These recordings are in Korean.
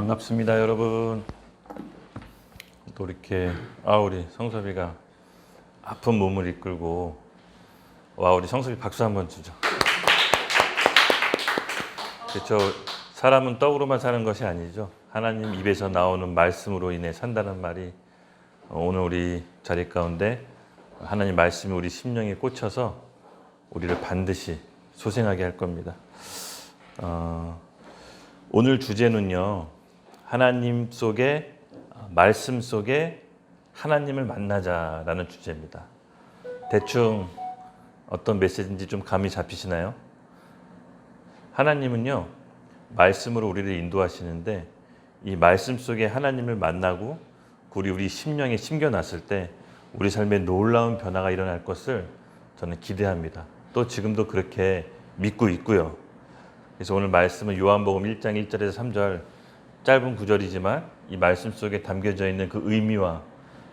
반갑습니다, 여러분. 또 이렇게 우리 성섭이가 아픈 몸을 이끌고 우리 성섭이 박수 한번 주죠. 그렇죠. 사람은 떡으로만 사는 것이 아니죠. 하나님 입에서 나오는 말씀으로 인해 산다는 말이 오늘 우리 자리 가운데 하나님 말씀이 우리 심령에 꽂혀서 우리를 반드시 소생하게 할 겁니다. 오늘 주제는요, 하나님 속에, 말씀 속에 하나님을 만나자라는 주제입니다. 대충 어떤 메시지인지 좀 감이 잡히시나요? 하나님은요, 말씀으로 우리를 인도하시는데 이 말씀 속에 하나님을 만나고 우리 심령에 심겨놨을 때 우리 삶에 놀라운 변화가 일어날 것을 저는 기대합니다. 또 지금도 그렇게 믿고 있고요. 그래서 오늘 말씀은 요한복음 1장 1절에서 3절 짧은 구절이지만 이 말씀 속에 담겨져 있는 그 의미와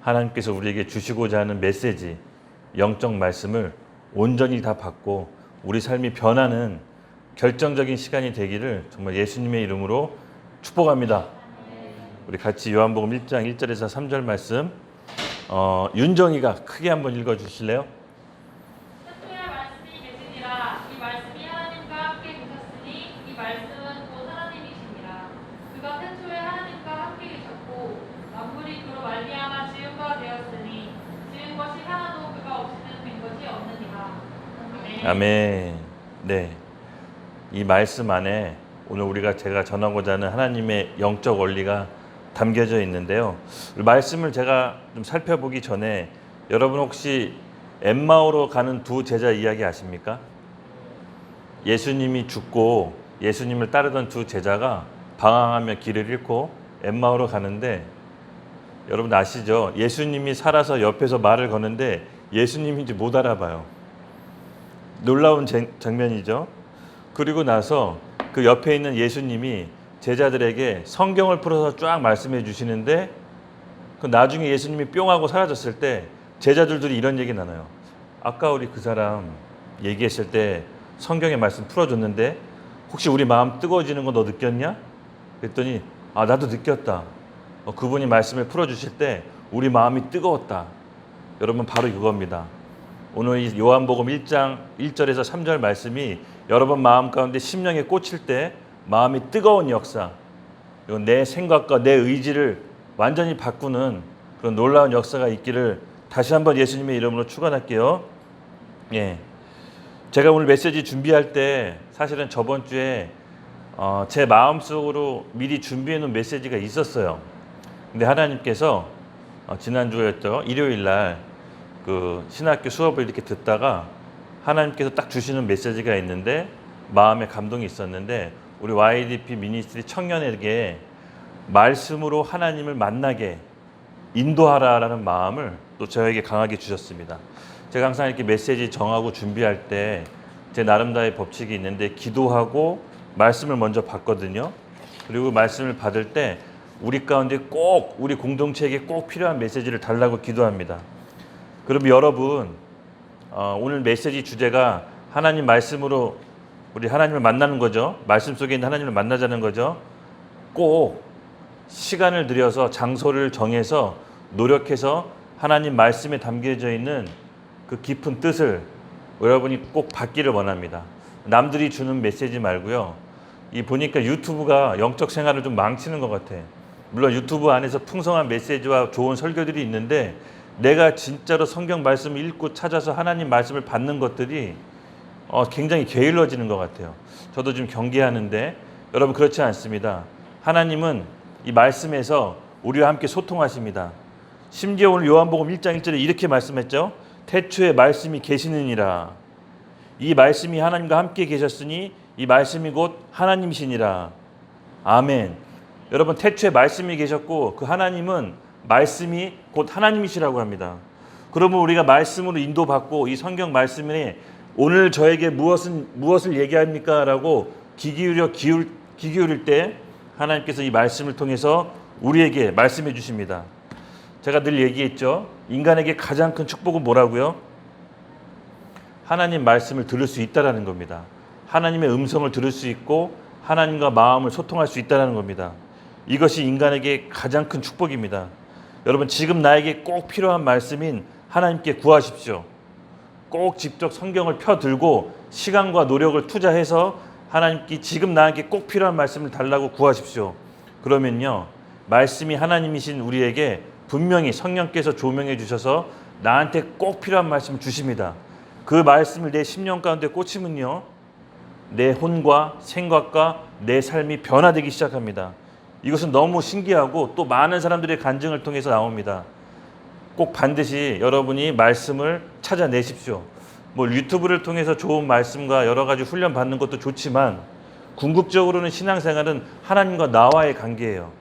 하나님께서 우리에게 주시고자 하는 메시지, 영적 말씀을 온전히 다 받고 우리 삶이 변하는 결정적인 시간이 되기를 정말 예수님의 이름으로 축복합니다. 우리 같이 요한복음 1장 1절에서 3절 말씀 윤정이가 크게 한번 읽어주실래요? 태초에 말씀이 계시니라. 이 말씀이 하나님과 함께 계셨으니 이 말씀은 곧 하나님이시니라. 그가 태초에 하나님과 함께 계셨고 만물이 그로 말미암아 지은 바 되었으니 지은 것이 하나도 그가 없이는 된 것이 없느니라. 아멘. 네, 이 말씀 안에 오늘 제가 전하고자 하는 하나님의 영적 원리가 담겨져 있는데요. 말씀을 제가 좀 살펴보기 전에 여러분 혹시 엠마오로 가는 두 제자 이야기 아십니까? 예수님이 죽고 예수님을 따르던 두 제자가 방황하며 길을 잃고 엠마오로 가는데 여러분 아시죠? 예수님이 살아서 옆에서 말을 거는데 예수님인지 못 알아봐요. 놀라운 장면이죠. 그리고 나서 그 옆에 있는 예수님이 제자들에게 성경을 풀어서 쫙 말씀해 주시는데 그 나중에 예수님이 뿅 하고 사라졌을 때 제자들이 이런 얘기 나눠요. 아까 우리 그 사람 얘기했을 때 성경의 말씀 풀어줬는데 혹시 우리 마음 뜨거워지는 거 너 느꼈냐? 그랬더니 나도 느꼈다. 그분이 말씀을 풀어주실 때 우리 마음이 뜨거웠다. 여러분 바로 그겁니다. 오늘 이 요한복음 1장 1절에서 3절 말씀이 여러분 마음 가운데 심령에 꽂힐 때 마음이 뜨거운 역사, 그리고 내 생각과 내 의지를 완전히 바꾸는 그런 놀라운 역사가 있기를 다시 한번 예수님의 이름으로 축원할게요. 예, 제가 오늘 메시지 준비할 때 사실은 저번 주에 제 마음속으로 미리 준비해 놓은 메시지가 있었어요. 근데 하나님께서 지난주였죠, 일요일 날 그 신학교 수업을 이렇게 듣다가 하나님께서 딱 주시는 메시지가 있는데 마음에 감동이 있었는데 우리 YDP 미니스트리 청년에게 말씀으로 하나님을 만나게 인도하라라는 마음을 또 저에게 강하게 주셨습니다. 제가 항상 이렇게 메시지 정하고 준비할 때 제 나름대로의 법칙이 있는데 기도하고 말씀을 먼저 받거든요. 그리고 말씀을 받을 때 우리 가운데 꼭 우리 공동체에게 꼭 필요한 메시지를 달라고 기도합니다. 그럼 여러분 오늘 메시지 주제가 하나님 말씀으로 우리 하나님을 만나는 거죠. 말씀 속에 있는 하나님을 만나자는 거죠. 꼭 시간을 들여서 장소를 정해서 노력해서 하나님 말씀에 담겨져 있는 그 깊은 뜻을 여러분이 꼭 받기를 원합니다. 남들이 주는 메시지 말고요. 보니까 유튜브가 영적 생활을 좀 망치는 것 같아. 물론 유튜브 안에서 풍성한 메시지와 좋은 설교들이 있는데 내가 진짜로 성경 말씀을 읽고 찾아서 하나님 말씀을 받는 것들이 굉장히 게을러지는 것 같아요. 저도 좀 경계하는데 여러분 그렇지 않습니다. 하나님은 이 말씀에서 우리와 함께 소통하십니다. 심지어 오늘 요한복음 1장 1절에 이렇게 말씀했죠. 태초에 말씀이 계시느니라. 이 말씀이 하나님과 함께 계셨으니 이 말씀이 곧 하나님이시니라. 아멘. 여러분 태초에 말씀이 계셨고 그 하나님은 말씀이 곧 하나님이시라고 합니다. 그러면 우리가 말씀으로 인도받고 이 성경 말씀에 오늘 저에게 무엇을 얘기합니까? 라고 귀 기울일 때 하나님께서 이 말씀을 통해서 우리에게 말씀해 주십니다. 제가 늘 얘기했죠. 인간에게 가장 큰 축복은 뭐라고요? 하나님 말씀을 들을 수 있다라는 겁니다. 하나님의 음성을 들을 수 있고 하나님과 마음을 소통할 수 있다는 겁니다. 이것이 인간에게 가장 큰 축복입니다. 여러분, 지금 나에게 꼭 필요한 말씀인 하나님께 구하십시오. 꼭 직접 성경을 펴들고 시간과 노력을 투자해서 하나님께 지금 나에게 꼭 필요한 말씀을 달라고 구하십시오. 그러면요, 말씀이 하나님이신 우리에게 분명히 성령께서 조명해 주셔서 나한테 꼭 필요한 말씀을 주십니다. 그 말씀을 내 심령 가운데 꽂히면요, 내 혼과 생각과 내 삶이 변화되기 시작합니다. 이것은 너무 신기하고 또 많은 사람들의 간증을 통해서 나옵니다. 꼭 반드시 여러분이 말씀을 찾아내십시오. 뭐 유튜브를 통해서 좋은 말씀과 여러 가지 훈련 받는 것도 좋지만 궁극적으로는 신앙생활은 하나님과 나와의 관계예요.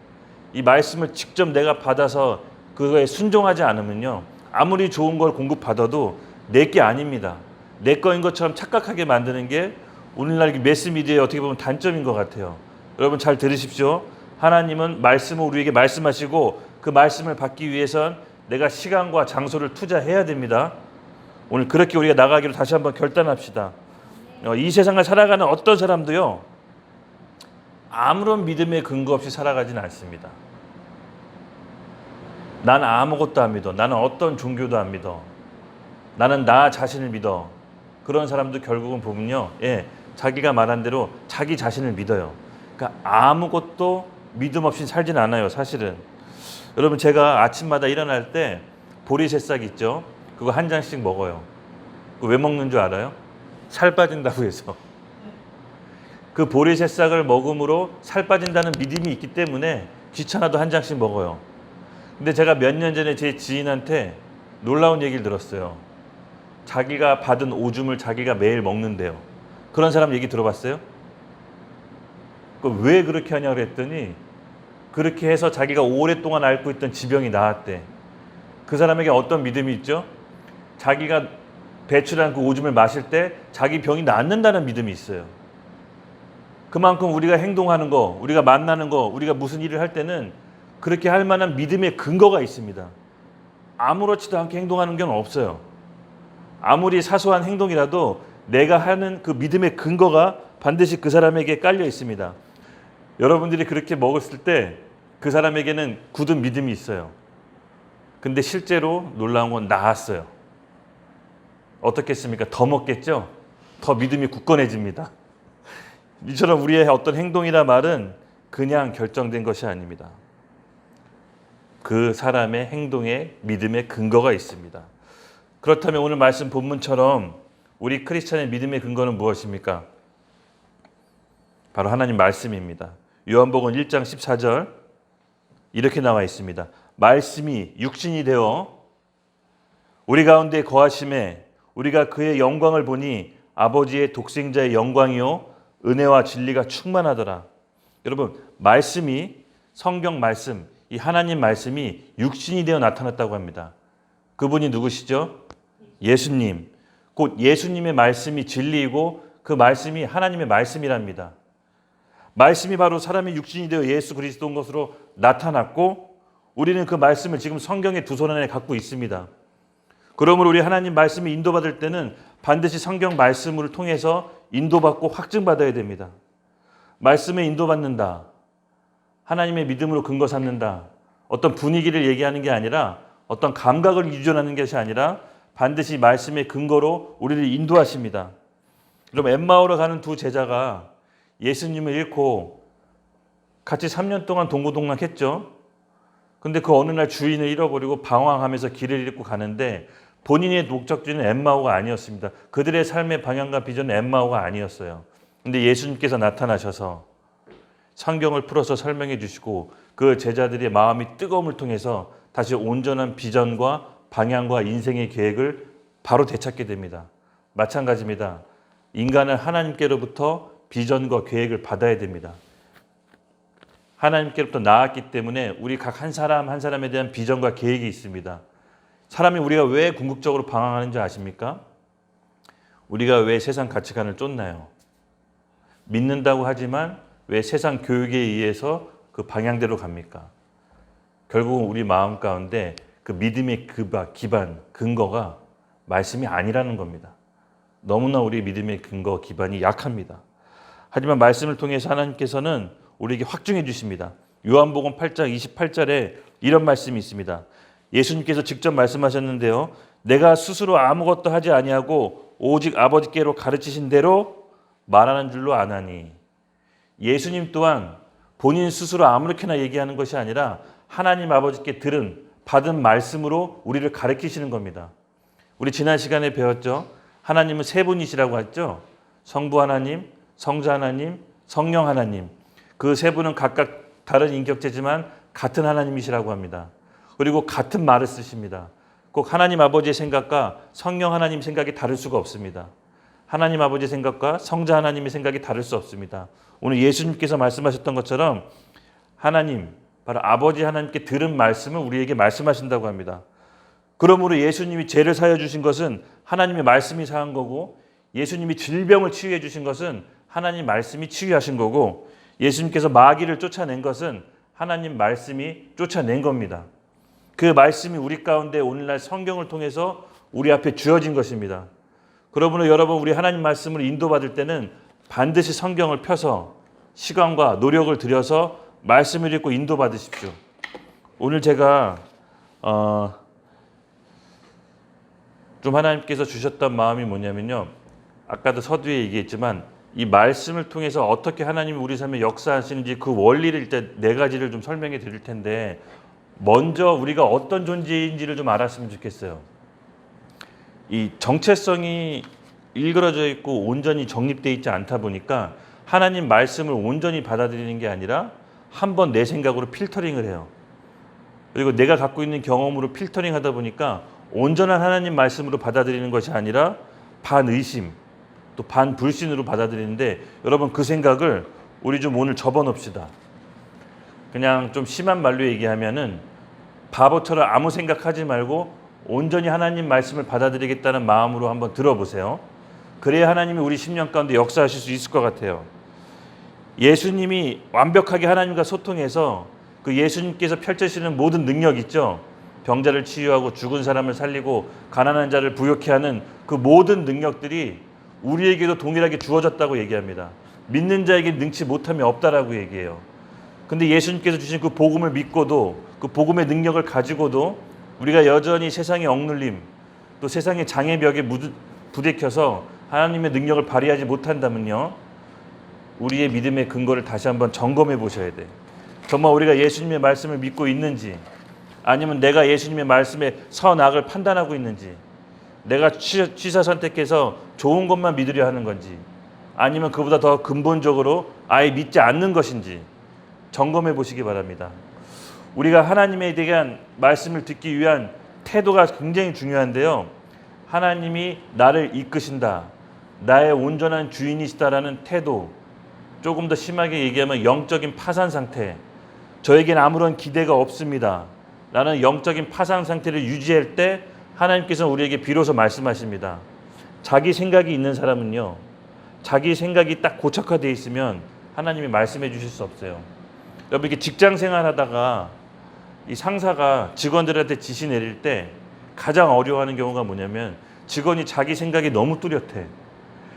이 말씀을 직접 내가 받아서 그거에 순종하지 않으면요, 아무리 좋은 걸 공급받아도 내 게 아닙니다. 내 거인 것처럼 착각하게 만드는 게 오늘날 매스미디어의 어떻게 보면 단점인 것 같아요. 여러분 잘 들으십시오. 하나님은 말씀을 우리에게 말씀하시고 그 말씀을 받기 위해선 내가 시간과 장소를 투자해야 됩니다. 오늘 그렇게 우리가 나가기로 다시 한번 결단합시다. 이 세상을 살아가는 어떤 사람도요, 아무런 믿음의 근거 없이 살아가지는 않습니다. 나는 아무것도 안 믿어. 나는 어떤 종교도 안 믿어. 나는 나 자신을 믿어. 그런 사람도 결국은 보면요, 자기가 말한 대로 자기 자신을 믿어요. 그러니까 아무것도 믿음 없이 살진 않아요, 사실은. 여러분, 제가 아침마다 일어날 때 보리새싹 있죠? 그거 한 장씩 먹어요. 그거 왜 먹는 줄 알아요? 살 빠진다고 해서. 그 보리새싹을 먹음으로 살 빠진다는 믿음이 있기 때문에 귀찮아도 한 장씩 먹어요. 근데 제가 몇 년 전에 제 지인한테 놀라운 얘기를 들었어요. 자기가 받은 오줌을 자기가 매일 먹는데요. 그런 사람 얘기 들어봤어요? 왜 그렇게 하냐고 그랬더니 그렇게 해서 자기가 오랫동안 앓고 있던 지병이 나았대. 그 사람에게 어떤 믿음이 있죠? 자기가 배출한 그 오줌을 마실 때 자기 병이 낫는다는 믿음이 있어요. 그만큼 우리가 행동하는 거, 우리가 만나는 거, 우리가 무슨 일을 할 때는 그렇게 할 만한 믿음의 근거가 있습니다. 아무렇지도 않게 행동하는 건 없어요. 아무리 사소한 행동이라도 내가 하는 그 믿음의 근거가 반드시 그 사람에게 깔려 있습니다. 여러분들이 그렇게 먹었을 때 그 사람에게는 굳은 믿음이 있어요. 근데 실제로 놀라운 건 나았어요. 어떻겠습니까? 더 먹겠죠? 더 믿음이 굳건해집니다. 이처럼 우리의 어떤 행동이나 말은 그냥 결정된 것이 아닙니다. 그 사람의 행동에 믿음의 근거가 있습니다. 그렇다면 오늘 말씀 본문처럼 우리 크리스찬의 믿음의 근거는 무엇입니까? 바로 하나님 말씀입니다. 요한복음 1장 14절 이렇게 나와 있습니다. 말씀이 육신이 되어 우리 가운데 거하심에 우리가 그의 영광을 보니 아버지의 독생자의 영광이요 은혜와 진리가 충만하더라. 여러분, 말씀이, 성경 말씀, 이 하나님 말씀이 육신이 되어 나타났다고 합니다. 그분이 누구시죠? 예수님. 곧 예수님의 말씀이 진리이고 그 말씀이 하나님의 말씀이랍니다. 말씀이 바로 사람의 육신이 되어 예수 그리스도인 것으로 나타났고 우리는 그 말씀을 지금 성경의 두 손 안에 갖고 있습니다. 그러므로 우리 하나님 말씀이 인도받을 때는 반드시 성경 말씀을 통해서 인도받고 확증받아야 됩니다. 말씀에 인도받는다. 하나님의 믿음으로 근거 삼는다. 어떤 분위기를 얘기하는 게 아니라 어떤 감각을 유전하는 것이 아니라 반드시 말씀의 근거로 우리를 인도하십니다. 그럼 엠마오로 가는 두 제자가 예수님을 잃고 같이 3년 동안 동고동락했죠. 근데 그 어느 날 주인을 잃어버리고 방황하면서 길을 잃고 가는데 본인의 목적지는 엠마오가 아니었습니다. 그들의 삶의 방향과 비전은 엠마오가 아니었어요. 근데 예수님께서 나타나셔서 성경을 풀어서 설명해 주시고 그 제자들의 마음이 뜨거움을 통해서 다시 온전한 비전과 방향과 인생의 계획을 바로 되찾게 됩니다. 마찬가지입니다. 인간은 하나님께로부터 비전과 계획을 받아야 됩니다. 하나님께로부터 나왔기 때문에 우리 각 한 사람 한 사람에 대한 비전과 계획이 있습니다. 사람이 우리가 왜 궁극적으로 방황하는지 아십니까? 우리가 왜 세상 가치관을 쫓나요? 믿는다고 하지만 왜 세상 교육에 의해서 그 방향대로 갑니까? 결국은 우리 마음 가운데 그 믿음의 기반, 근거가 말씀이 아니라는 겁니다. 너무나 우리 믿음의 근거, 기반이 약합니다. 하지만 말씀을 통해서 하나님께서는 우리에게 확증해 주십니다. 요한복음 8장 28절에 이런 말씀이 있습니다. 예수님께서 직접 말씀하셨는데요. 내가 스스로 아무것도 하지 아니하고 오직 아버지께로 가르치신 대로 말하는 줄로 아나니. 예수님 또한 본인 스스로 아무렇게나 얘기하는 것이 아니라 하나님 아버지께 들은 받은 말씀으로 우리를 가르치시는 겁니다. 우리 지난 시간에 배웠죠. 하나님은 세 분이시라고 했죠. 성부 하나님, 성자 하나님, 성령 하나님. 그 세 분은 각각 다른 인격체지만 같은 하나님이시라고 합니다. 그리고 같은 말을 쓰십니다. 꼭 하나님 아버지의 생각과 성령 하나님 생각이 다를 수가 없습니다. 하나님 아버지의 생각과 성자 하나님의 생각이 다를 수 없습니다. 오늘 예수님께서 말씀하셨던 것처럼 하나님, 바로 아버지 하나님께 들은 말씀을 우리에게 말씀하신다고 합니다. 그러므로 예수님이 죄를 사하여 주신 것은 하나님의 말씀이 사한 거고, 예수님이 질병을 치유해 주신 것은 하나님 말씀이 치유하신 거고, 예수님께서 마귀를 쫓아낸 것은 하나님 말씀이 쫓아낸 겁니다. 그 말씀이 우리 가운데 오늘날 성경을 통해서 우리 앞에 주어진 것입니다. 그러므로 여러분, 우리 하나님 말씀을 인도받을 때는 반드시 성경을 펴서 시간과 노력을 들여서 말씀을 읽고 인도받으십시오. 오늘 제가 좀 하나님께서 주셨던 마음이 뭐냐면요. 아까도 서두에 얘기했지만 이 말씀을 통해서 어떻게 하나님이 우리 삶에 역사하시는지 그 원리를 일단 네 가지를 좀 설명해 드릴 텐데, 먼저 우리가 어떤 존재인지를 좀 알았으면 좋겠어요. 이 정체성이 일그러져 있고 온전히 정립되어 있지 않다 보니까 하나님 말씀을 온전히 받아들이는 게 아니라 한번 내 생각으로 필터링을 해요. 그리고 내가 갖고 있는 경험으로 필터링 하다 보니까 온전한 하나님 말씀으로 받아들이는 것이 아니라 반의심, 또 반불신으로 받아들이는데, 여러분 그 생각을 우리 좀 오늘 접어놓읍시다. 그냥 좀 심한 말로 얘기하면은 바보처럼 아무 생각하지 말고 온전히 하나님 말씀을 받아들이겠다는 마음으로 한번 들어보세요. 그래야 하나님이 우리 심령 가운데 역사하실 수 있을 것 같아요. 예수님이 완벽하게 하나님과 소통해서 그 예수님께서 펼치시는 모든 능력 있죠. 병자를 치유하고 죽은 사람을 살리고 가난한 자를 부욕케 하는 그 모든 능력들이 우리에게도 동일하게 주어졌다고 얘기합니다. 믿는 자에게 능치 못함이 없다라고 얘기해요. 근데 예수님께서 주신 그 복음을 믿고도, 그 복음의 능력을 가지고도 우리가 여전히 세상의 억눌림, 또 세상의 장애벽에 부딪혀서 하나님의 능력을 발휘하지 못한다면요, 우리의 믿음의 근거를 다시 한번 점검해 보셔야 돼요. 정말 우리가 예수님의 말씀을 믿고 있는지, 아니면 내가 예수님의 말씀에 선악을 판단하고 있는지, 내가 취사 선택해서 좋은 것만 믿으려 하는 건지, 아니면 그보다 더 근본적으로 아예 믿지 않는 것인지 점검해 보시기 바랍니다. 우리가 하나님에 대한 말씀을 듣기 위한 태도가 굉장히 중요한데요. 하나님이 나를 이끄신다, 나의 온전한 주인이시다라는 태도, 조금 더 심하게 얘기하면 영적인 파산 상태, 저에겐 아무런 기대가 없습니다 라는 영적인 파산 상태를 유지할 때 하나님께서는 우리에게 비로소 말씀하십니다. 자기 생각이 있는 사람은요, 자기 생각이 딱 고착화되어 있으면 하나님이 말씀해 주실 수 없어요. 여러분, 이렇게 직장 생활하다가 이 상사가 직원들한테 지시 내릴 때 가장 어려워하는 경우가 뭐냐면, 직원이 자기 생각이 너무 뚜렷해.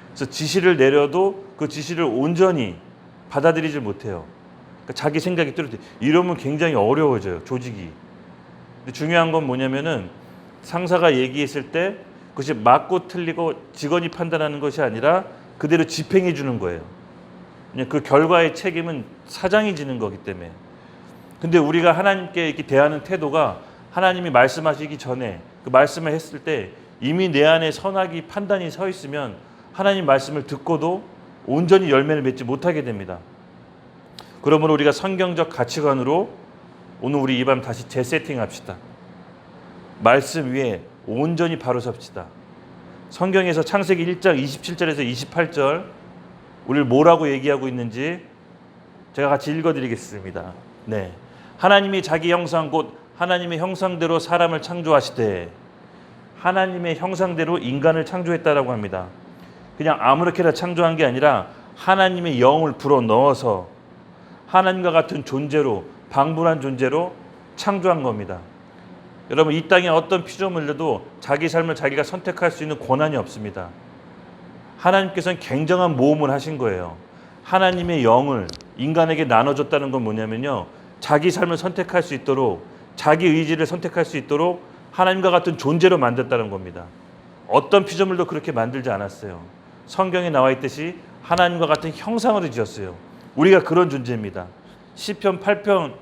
그래서 지시를 내려도 그 지시를 온전히 받아들이질 못해요. 그러니까 자기 생각이 뚜렷해. 이러면 굉장히 어려워져요, 조직이. 근데 중요한 건 뭐냐면은, 상사가 얘기했을 때 그것이 맞고 틀리고 직원이 판단하는 것이 아니라 그대로 집행해 주는 거예요. 그냥 그 결과의 책임은 사장이 지는 거기 때문에. 근데 우리가 하나님께 이렇게 대하는 태도가, 하나님이 말씀하시기 전에 그 말씀을 했을 때 이미 내 안에 선악이 판단이 서 있으면 하나님 말씀을 듣고도 온전히 열매를 맺지 못하게 됩니다. 그러므로 우리가 성경적 가치관으로 오늘 우리 이 밤 다시 재세팅합시다. 말씀 위에 온전히 바로 섭시다. 성경에서 창세기 1장 27절에서 28절 우리를 뭐라고 얘기하고 있는지 제가 같이 읽어드리겠습니다. 네, 하나님이 자기 형상 곧 하나님의 형상대로 사람을 창조하시되, 하나님의 형상대로 인간을 창조했다라고 합니다. 그냥 아무렇게나 창조한 게 아니라 하나님의 영을 불어넣어서 하나님과 같은 존재로, 방불한 존재로 창조한 겁니다. 여러분, 이 땅에 어떤 피조물들도 자기 삶을 자기가 선택할 수 있는 권한이 없습니다. 하나님께서는 굉장한 모험을 하신 거예요. 하나님의 영을 인간에게 나눠줬다는 건 뭐냐면요, 자기 삶을 선택할 수 있도록, 자기 의지를 선택할 수 있도록 하나님과 같은 존재로 만들었다는 겁니다. 어떤 피조물도 그렇게 만들지 않았어요. 성경에 나와 있듯이 하나님과 같은 형상으로 지었어요. 우리가 그런 존재입니다. 시편 8편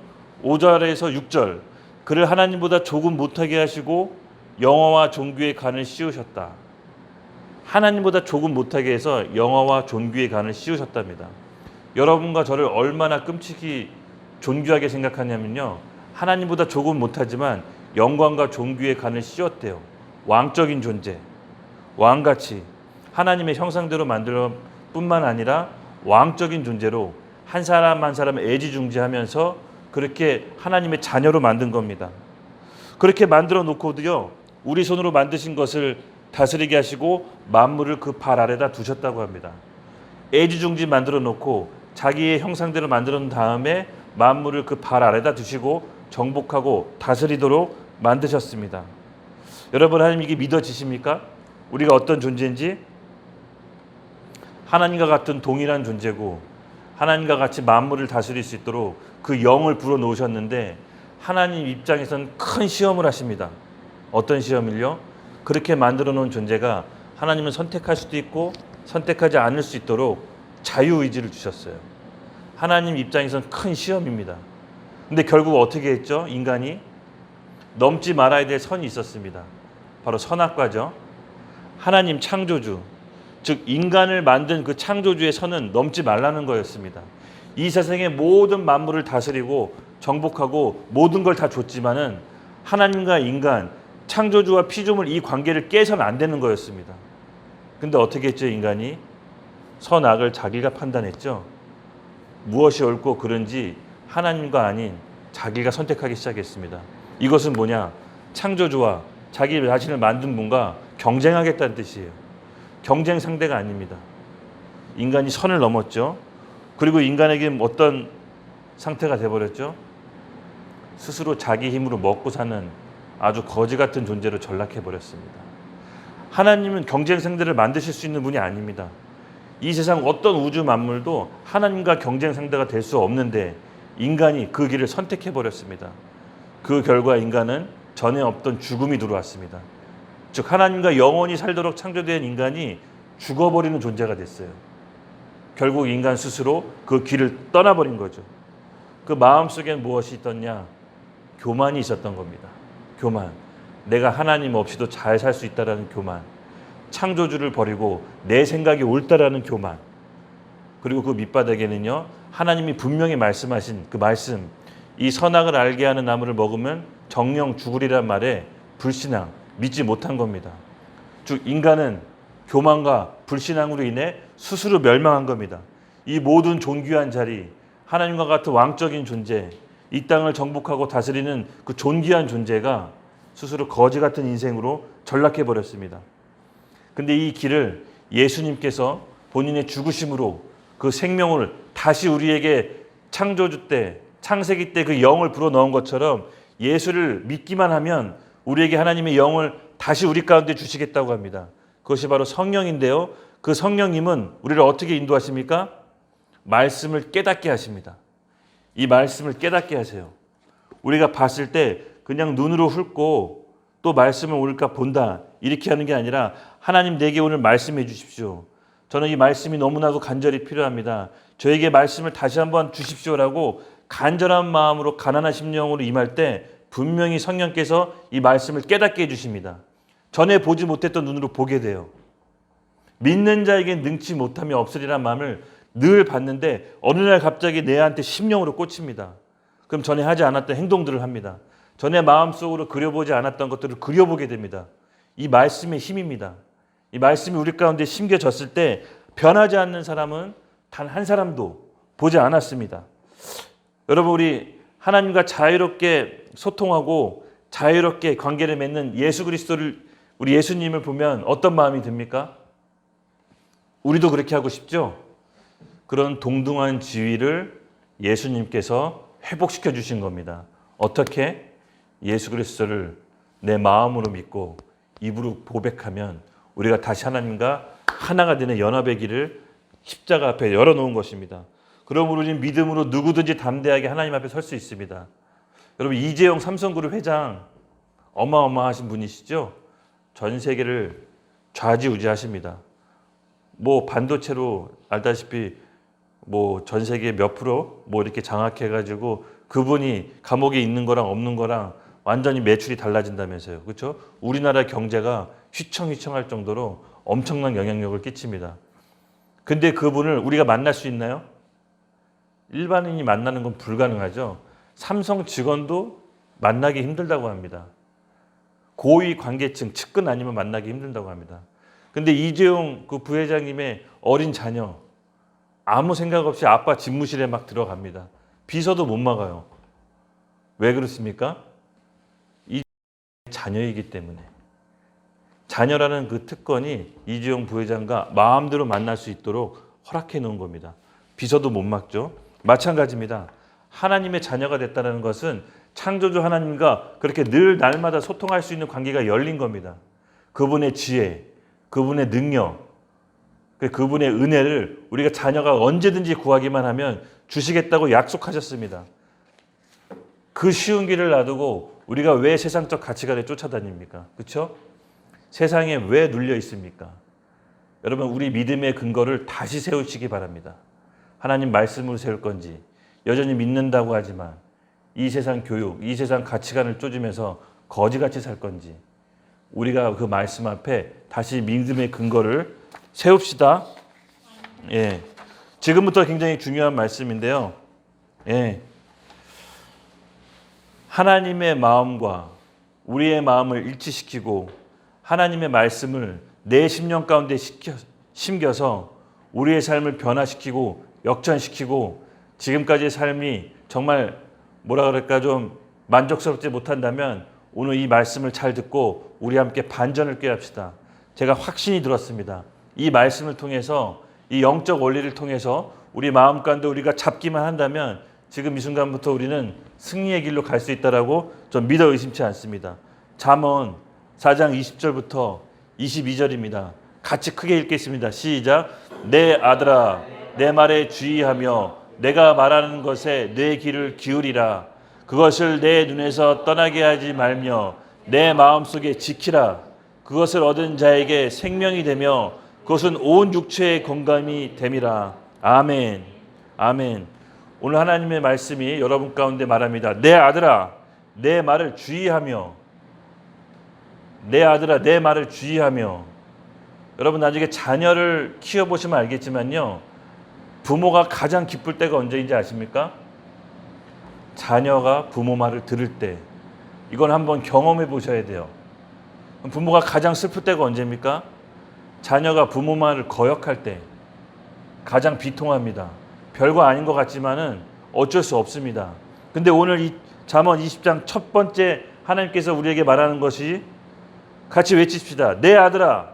5절에서 6절, 그를 하나님보다 조금 못하게 하시고 영화와 존귀의 간을 씌우셨다. 하나님보다 조금 못하게 해서 영화와 존귀의 간을 씌우셨답니다. 여러분과 저를 얼마나 끔찍이 존귀하게 생각하냐면요, 하나님보다 조금 못하지만 영광과 존귀의 간을 씌웠대요. 왕적인 존재, 왕같이 하나님의 형상대로 만들어 뿐만 아니라 왕적인 존재로 한 사람 한 사람을 애지중지하면서 그렇게 하나님의 자녀로 만든 겁니다. 그렇게 만들어 놓고도요, 우리 손으로 만드신 것을 다스리게 하시고 만물을 그 발 아래다 두셨다고 합니다. 애지중지 만들어 놓고 자기의 형상대로 만들어 놓은 다음에 만물을 그 발 아래다 두시고 정복하고 다스리도록 만드셨습니다. 여러분, 하나님 이게 믿어지십니까? 우리가 어떤 존재인지? 하나님과 같은 동일한 존재고 하나님과 같이 만물을 다스릴 수 있도록 그 영을 불어넣으셨는데 하나님 입장에서는 큰 시험을 하십니다. 어떤 시험을요? 그렇게 만들어 놓은 존재가 하나님은 선택할 수도 있고 선택하지 않을 수 있도록 자유의지를 주셨어요. 하나님 입장에서는 큰 시험입니다. 근데 결국 어떻게 했죠? 인간이 넘지 말아야 될 선이 있었습니다. 바로 선악과죠. 하나님 창조주, 즉 인간을 만든 그 창조주의 선은 넘지 말라는 거였습니다. 이 세상의 모든 만물을 다스리고 정복하고 모든 걸 다 줬지만은 하나님과 인간, 창조주와 피조물 이 관계를 깨서는 안 되는 거였습니다. 근데 어떻게 했죠? 인간이 선악을 자기가 판단했죠. 무엇이 옳고 그른지 하나님과 아닌 자기가 선택하기 시작했습니다. 이것은 뭐냐? 창조주와 자기 자신을 만든 분과 경쟁하겠다는 뜻이에요. 경쟁 상대가 아닙니다. 인간이 선을 넘었죠. 그리고 인간에게 어떤 상태가 돼버렸죠? 스스로 자기 힘으로 먹고 사는 아주 거지 같은 존재로 전락해버렸습니다. 하나님은 경쟁 상대를 만드실 수 있는 분이 아닙니다. 이 세상 어떤 우주 만물도 하나님과 경쟁 상대가 될 수 없는데 인간이 그 길을 선택해버렸습니다. 그 결과 인간은 전에 없던 죽음이 들어왔습니다. 즉 하나님과 영원히 살도록 창조된 인간이 죽어버리는 존재가 됐어요. 결국 인간 스스로 그 길을 떠나버린 거죠. 그 마음속엔 무엇이 있었냐? 교만이 있었던 겁니다. 교만. 내가 하나님 없이도 잘 살 수 있다라는 교만. 창조주를 버리고 내 생각이 옳다라는 교만. 그리고 그 밑바닥에는요, 하나님이 분명히 말씀하신 그 말씀, 이 선악을 알게 하는 나무를 먹으면 정령 죽으리란 말에 불신앙, 믿지 못한 겁니다. 즉 인간은 교만과 불신앙으로 인해 스스로 멸망한 겁니다. 이 모든 존귀한 자리, 하나님과 같은 왕적인 존재, 이 땅을 정복하고 다스리는 그 존귀한 존재가 스스로 거지 같은 인생으로 전락해버렸습니다. 근데 이 길을 예수님께서 본인의 죽으심으로 그 생명을 다시 우리에게 창조주 때, 창세기 때 그 영을 불어넣은 것처럼 예수를 믿기만 하면 우리에게 하나님의 영을 다시 우리 가운데 주시겠다고 합니다. 그것이 바로 성령인데요. 그 성령님은 우리를 어떻게 인도하십니까? 말씀을 깨닫게 하십니다. 이 말씀을 깨닫게 하세요. 우리가 봤을 때 그냥 눈으로 훑고 또 말씀을 우리가 본다 이렇게 하는 게 아니라 하나님 내게 오늘 말씀해 주십시오. 저는 이 말씀이 너무나도 간절히 필요합니다. 저에게 말씀을 다시 한번 주십시오라고 간절한 마음으로 가난한 심령으로 임할 때 분명히 성령께서 이 말씀을 깨닫게 해주십니다. 전에 보지 못했던 눈으로 보게 돼요. 믿는 자에겐 능치 못함이 없으리란 마음을 늘 봤는데 어느 날 갑자기 내한테 심령으로 꽂힙니다. 그럼 전에 하지 않았던 행동들을 합니다. 전에 마음속으로 그려보지 않았던 것들을 그려보게 됩니다. 이 말씀의 힘입니다. 이 말씀이 우리 가운데 심겨졌을 때 변하지 않는 사람은 단 한 사람도 보지 않았습니다. 여러분, 우리 하나님과 자유롭게 소통하고 자유롭게 관계를 맺는 예수 그리스도를, 우리 예수님을 보면 어떤 마음이 듭니까? 우리도 그렇게 하고 싶죠? 그런 동등한 지위를 예수님께서 회복시켜 주신 겁니다. 어떻게? 예수 그리스도를 내 마음으로 믿고 입으로 고백하면 우리가 다시 하나님과 하나가 되는 연합의 길을 십자가 앞에 열어놓은 것입니다. 그러므로 우리는 믿음으로 누구든지 담대하게 하나님 앞에 설 수 있습니다. 여러분 이재용 삼성그룹 회장 어마어마하신 분이시죠? 전 세계를 좌지우지하십니다. 뭐 반도체로 알다시피 뭐 전 세계 몇 프로 뭐 이렇게 장악해가지고 그분이 감옥에 있는 거랑 없는 거랑 완전히 매출이 달라진다면서요. 그렇죠? 우리나라 경제가 휘청휘청할 정도로 엄청난 영향력을 끼칩니다. 근데 그분을 우리가 만날 수 있나요? 일반인이 만나는 건 불가능하죠. 삼성 직원도 만나기 힘들다고 합니다. 고위 관계층, 측근 아니면 만나기 힘들다고 합니다. 근데 이재용 그 부회장님의 어린 자녀 아무 생각 없이 아빠 집무실에 막 들어갑니다. 비서도 못 막아요. 왜 그렇습니까? 이 자녀이기 때문에. 자녀라는 그 특권이 이재용 부회장과 마음대로 만날 수 있도록 허락해 놓은 겁니다. 비서도 못 막죠. 마찬가지입니다. 하나님의 자녀가 됐다는 것은 창조주 하나님과 그렇게 늘 날마다 소통할 수 있는 관계가 열린 겁니다. 그분의 지혜, 그분의 능력, 그분의 은혜를 우리가 자녀가 언제든지 구하기만 하면 주시겠다고 약속하셨습니다. 그 쉬운 길을 놔두고 우리가 왜 세상적 가치관에 쫓아다닙니까? 그렇죠? 세상에 왜 눌려 있습니까? 여러분 우리 믿음의 근거를 다시 세우시기 바랍니다. 하나님 말씀으로 세울 건지 여전히 믿는다고 하지만 이 세상 교육, 이 세상 가치관을 쫓으면서 거지같이 살 건지 우리가 그 말씀 앞에 다시 믿음의 근거를 세웁시다. 예, 지금부터 굉장히 중요한 말씀인데요. 예, 하나님의 마음과 우리의 마음을 일치시키고 하나님의 말씀을 내 심령 가운데 심겨서 우리의 삶을 변화시키고 역전시키고 지금까지의 삶이 정말 뭐라 그럴까 좀 만족스럽지 못한다면 오늘 이 말씀을 잘 듣고 우리 함께 반전을 꾀합시다. 제가 확신이 들었습니다. 이 말씀을 통해서 이 영적 원리를 통해서 우리 마음 가운데 우리가 잡기만 한다면 지금 이 순간부터 우리는 승리의 길로 갈 수 있다라고 좀 믿어 의심치 않습니다. 잠언 4장 20절부터 22절입니다. 같이 크게 읽겠습니다. 시작. 내 아들아 내 말에 주의하며 내가 말하는 것에 내 귀를 기울이라. 그것을 내 눈에서 떠나게 하지 말며 내 마음속에 지키라. 그것을 얻은 자에게 생명이 되며 그것은 온 육체의 건강이 됨이라. 아멘. 아멘. 오늘 하나님의 말씀이 여러분 가운데 말합니다. 내 아들아 내 말을 주의하며 내 아들아 내 말을 주의하며. 여러분 나중에 자녀를 키워보시면 알겠지만요. 부모가 가장 기쁠 때가 언제인지 아십니까? 자녀가 부모 말을 들을 때. 이건 한번 경험해 보셔야 돼요. 부모가 가장 슬플 때가 언제입니까? 자녀가 부모 말을 거역할 때 가장 비통합니다. 별거 아닌 것 같지만은 어쩔 수 없습니다. 근데 오늘 이 잠언 20장 첫 번째 하나님께서 우리에게 말하는 것이 같이 외칩시다. 내 아들아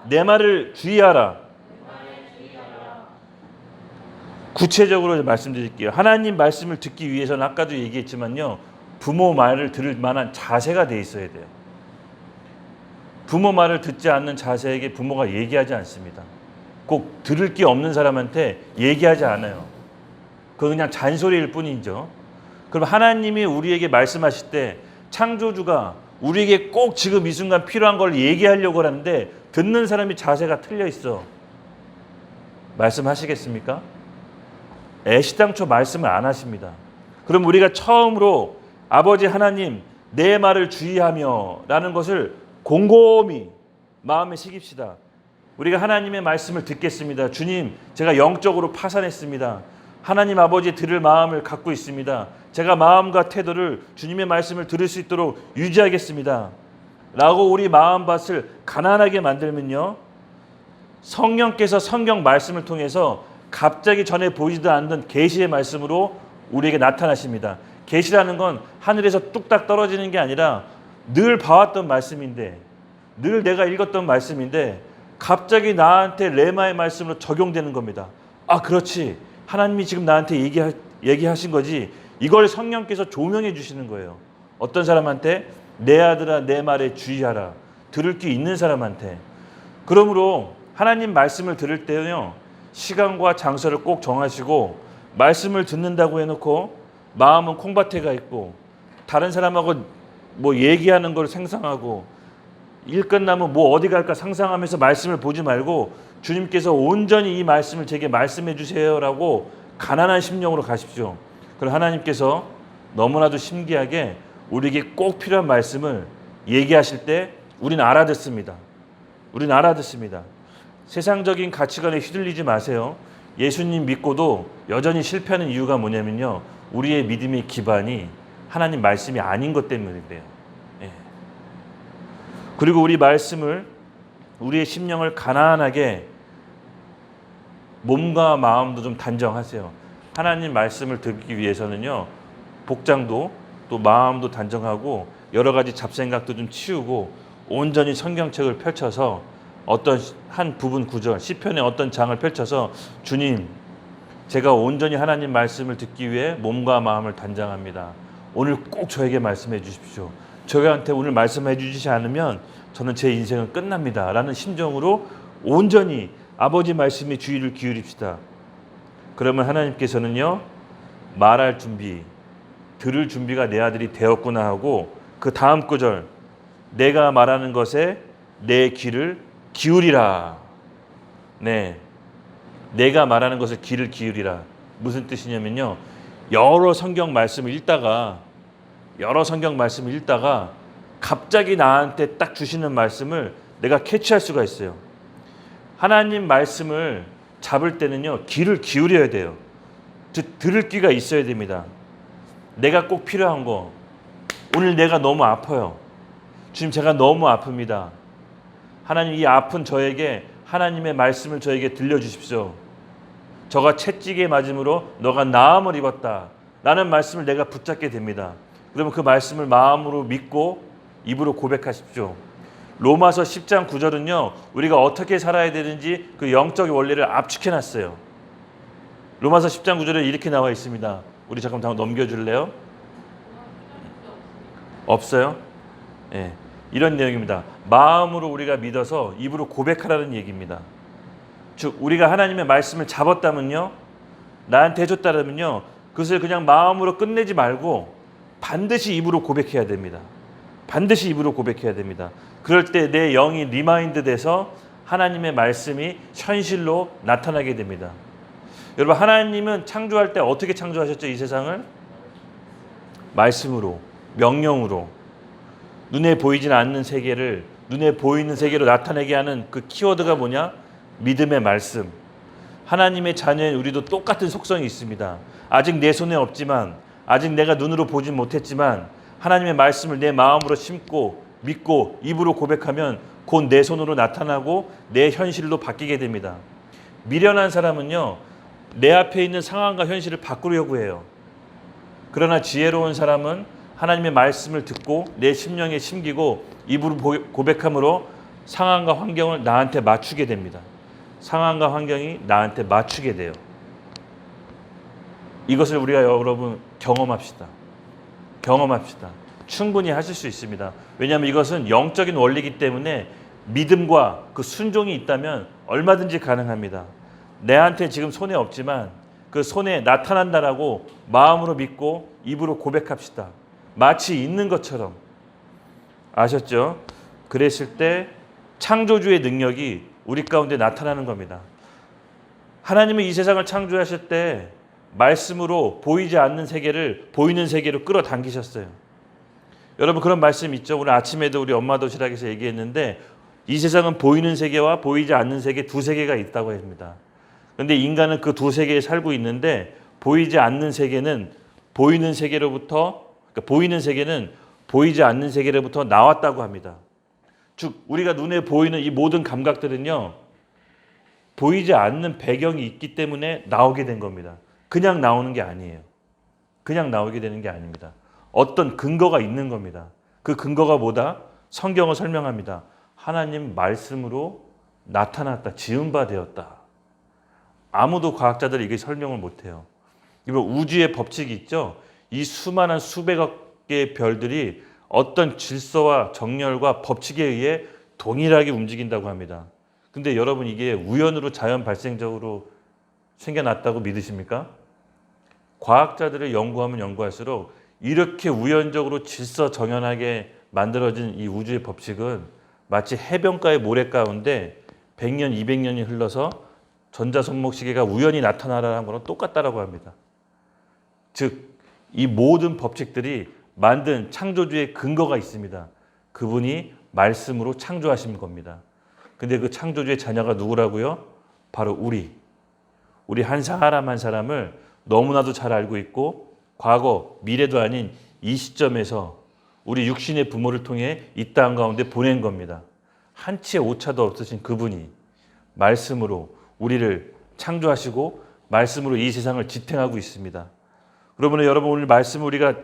내 말을 주의하라. 구체적으로 말씀드릴게요. 하나님 말씀을 듣기 위해서는 아까도 얘기했지만요. 부모 말을 들을 만한 자세가 돼 있어야 돼요. 부모 말을 듣지 않는 자세에게 부모가 얘기하지 않습니다. 꼭 들을 게 없는 사람한테 얘기하지 않아요. 그건 그냥 잔소리일 뿐이죠. 그럼 하나님이 우리에게 말씀하실 때 창조주가 우리에게 꼭 지금 이 순간 필요한 걸 얘기하려고 하는데 듣는 사람이 자세가 틀려 있어. 말씀하시겠습니까? 애시당초 말씀을 안 하십니다. 그럼 우리가 처음으로 아버지 하나님 내 말을 주의하며 라는 것을 곰곰이 마음에 새깁시다. 우리가 하나님의 말씀을 듣겠습니다. 주님 제가 영적으로 파산했습니다. 하나님 아버지 들을 마음을 갖고 있습니다. 제가 마음과 태도를 주님의 말씀을 들을 수 있도록 유지하겠습니다. 라고 우리 마음밭을 가난하게 만들면요. 성령께서 성경 말씀을 통해서 갑자기 전에 보이지도 않던 계시의 말씀으로 우리에게 나타나십니다. 계시라는 건 하늘에서 뚝딱 떨어지는 게 아니라 늘 봐왔던 말씀인데 늘 내가 읽었던 말씀인데 갑자기 나한테 레마의 말씀으로 적용되는 겁니다. 아 그렇지. 하나님이 지금 나한테 얘기하신 거지. 이걸 성령께서 조명해 주시는 거예요. 어떤 사람한테? 내 아들아 내 말에 주의하라. 들을 게 있는 사람한테. 그러므로 하나님 말씀을 들을 때는요. 시간과 장소를 꼭 정하시고 말씀을 듣는다고 해놓고 마음은 콩밭에 가 있고 다른 사람하고 뭐 얘기하는 걸 상상하고 일 끝나면 뭐 어디 갈까 상상하면서 말씀을 보지 말고 주님께서 온전히 이 말씀을 제게 말씀해 주세요라고 가난한 심령으로 가십시오. 그럼 하나님께서 너무나도 신기하게 우리에게 꼭 필요한 말씀을 얘기하실 때 우리는 알아듣습니다. 우리는 알아듣습니다. 세상적인 가치관에 휘둘리지 마세요. 예수님 믿고도 여전히 실패하는 이유가 뭐냐면요, 우리의 믿음의 기반이 하나님 말씀이 아닌 것 때문인데요. 예. 그리고 우리 말씀을, 우리의 심령을 가난하게 몸과 마음도 좀 단정하세요. 하나님 말씀을 듣기 위해서는요, 복장도 또 마음도 단정하고 여러 가지 잡생각도 좀 치우고 온전히 성경책을 펼쳐서 어떤 한 부분 구절, 시편의 어떤 장을 펼쳐서 주님, 제가 온전히 하나님 말씀을 듣기 위해 몸과 마음을 단정합니다. 오늘 꼭 저에게 말씀해 주십시오. 저희한테 오늘 말씀해 주시지 않으면 저는 제 인생은 끝납니다. 라는 심정으로 온전히 아버지 말씀에 주의를 기울입시다. 그러면 하나님께서는요, 말할 준비, 들을 준비가 내 아들이 되었구나 하고 그 다음 구절, 내가 말하는 것에 내 귀를 기울이라. 네, 내가 말하는 것에 귀를 기울이라. 무슨 뜻이냐면요, 여러 성경 말씀을 읽다가 갑자기 나한테 딱 주시는 말씀을 내가 캐치할 수가 있어요. 하나님 말씀을 잡을 때는요, 귀를 기울여야 돼요. 들을 귀가 있어야 됩니다. 내가 꼭 필요한 거, 오늘 내가 너무 아파요. 주님, 제가 너무 아픕니다. 하나님, 이 아픈 저에게 하나님의 말씀을 저에게 들려주십시오. 저가 채찍에 맞음으로 너가 나음을 입었다 라는 말씀을 내가 붙잡게 됩니다. 그러면 그 말씀을 마음으로 믿고 입으로 고백하십시오. 로마서 10장 9절은요, 우리가 어떻게 살아야 되는지 그 영적 원리를 압축해놨어요. 로마서 10장 9절에 이렇게 나와 있습니다. 우리 잠깐 넘겨줄래요? 없어요? 예, 이런 내용입니다. 마음으로 우리가 믿어서 입으로 고백하라는 얘기입니다. 즉, 우리가 하나님의 말씀을 잡았다면요, 나한테 해줬다면요, 그것을 그냥 마음으로 끝내지 말고 반드시 입으로 고백해야 됩니다. 반드시 입으로 고백해야 됩니다. 그럴 때 내 영이 리마인드 돼서 하나님의 말씀이 현실로 나타나게 됩니다. 여러분, 하나님은 창조할 때 어떻게 창조하셨죠? 이 세상을 말씀으로, 명령으로, 눈에 보이진 않는 세계를 눈에 보이는 세계로 나타내게 하는 그 키워드가 뭐냐? 믿음의 말씀. 하나님의 자녀인 우리도 똑같은 속성이 있습니다. 아직 내 손에 없지만, 아직 내가 눈으로 보진 못했지만 하나님의 말씀을 내 마음으로 심고 믿고 입으로 고백하면 곧 내 손으로 나타나고 내 현실로 바뀌게 됩니다. 미련한 사람은요, 내 앞에 있는 상황과 현실을 바꾸려고 해요. 그러나 지혜로운 사람은 하나님의 말씀을 듣고 내 심령에 심기고 입으로 고백함으로 상황과 환경을 나한테 맞추게 됩니다. 상황과 환경이 나한테 맞추게 돼요. 이것을 우리가 여러분 경험합시다. 충분히 하실 수 있습니다. 왜냐하면 이것은 영적인 원리이기 때문에 믿음과 그 순종이 있다면 얼마든지 가능합니다. 내한테 지금 손에 없지만 그 손에 나타난다라고 마음으로 믿고 입으로 고백합시다. 마치 있는 것처럼. 아셨죠? 그랬을 때 창조주의 능력이 우리 가운데 나타나는 겁니다. 하나님은 이 세상을 창조하실 때 말씀으로 보이지 않는 세계를 보이는 세계로 끌어당기셨어요. 여러분, 그런 말씀 있죠? 오늘 아침에도 우리 엄마 도시락에서 얘기했는데 이 세상은 보이는 세계와 보이지 않는 세계 두 세계가 있다고 합니다. 그런데 인간은 그 두 세계에 살고 있는데 보이지 않는 세계는 보이는 세계로부터, 그러니까 보이는 세계는 보이지 않는 세계로부터 나왔다고 합니다. 즉, 우리가 눈에 보이는 이 모든 감각들은요, 보이지 않는 배경이 있기 때문에 나오게 된 겁니다. 그냥 나오는 게 아니에요. 그냥 나오게 되는 게 아닙니다. 어떤 근거가 있는 겁니다. 그 근거가 뭐다? 성경을 설명합니다. 하나님 말씀으로 나타났다. 지은 바 되었다. 아무도 과학자들이 이게 설명을 못해요. 이거 우주의 법칙이 있죠. 이 수많은 수백억 개의 별들이 어떤 질서와 정렬과 법칙에 의해 동일하게 움직인다고 합니다. 근데 여러분, 이게 우연으로 자연 발생적으로 생겨났다고 믿으십니까? 과학자들을 연구하면 연구할수록 이렇게 우연적으로 질서정연하게 만들어진 이 우주의 법칙은 마치 해변가의 모래 가운데 100년, 200년이 흘러서 전자손목시계가 우연히 나타나라는 거랑 똑같다라고 합니다. 즉, 이 모든 법칙들이 만든 창조주의 근거가 있습니다. 그분이 말씀으로 창조하신 겁니다. 근데 그 창조주의 자녀가 누구라고요? 바로 우리 한 사람 한 사람을 너무나도 잘 알고 있고 과거, 미래도 아닌 이 시점에서 우리 육신의 부모를 통해 이 땅 가운데 보낸 겁니다. 한치의 오차도 없으신 그분이 말씀으로 우리를 창조하시고 말씀으로 이 세상을 지탱하고 있습니다. 그러므로 여러분 오늘 말씀 우리가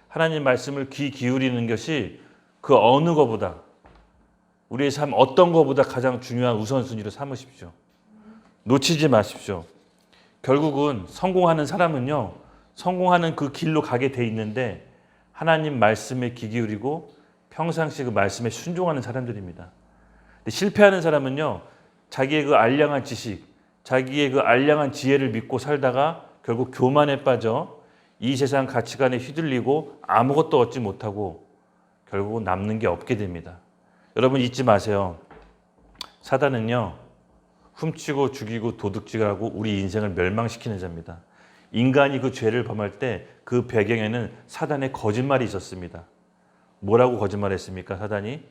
하나님 말씀을 귀 기울이는 것이 그 어느 것보다 우리의 삶 어떤 것보다 가장 중요한 우선순위로 삼으십시오. 놓치지 마십시오. 결국은 성공하는 사람은요. 성공하는 그 길로 가게 돼 있는데 하나님 말씀에 귀 기울이고 평상시 그 말씀에 순종하는 사람들입니다. 근데 실패하는 사람은요. 자기의 그 알량한 지식, 자기의 그 알량한 지혜를 믿고 살다가 결국 교만에 빠져 이 세상 가치관에 휘둘리고 아무것도 얻지 못하고 결국은 남는 게 없게 됩니다. 여러분 잊지 마세요. 사단은요. 훔치고 죽이고 도둑질하고 우리 인생을 멸망시키는 자입니다. 인간이 그 죄를 범할 때 그 배경에는 사단의 거짓말이 있었습니다. 뭐라고 거짓말했습니까? 사단이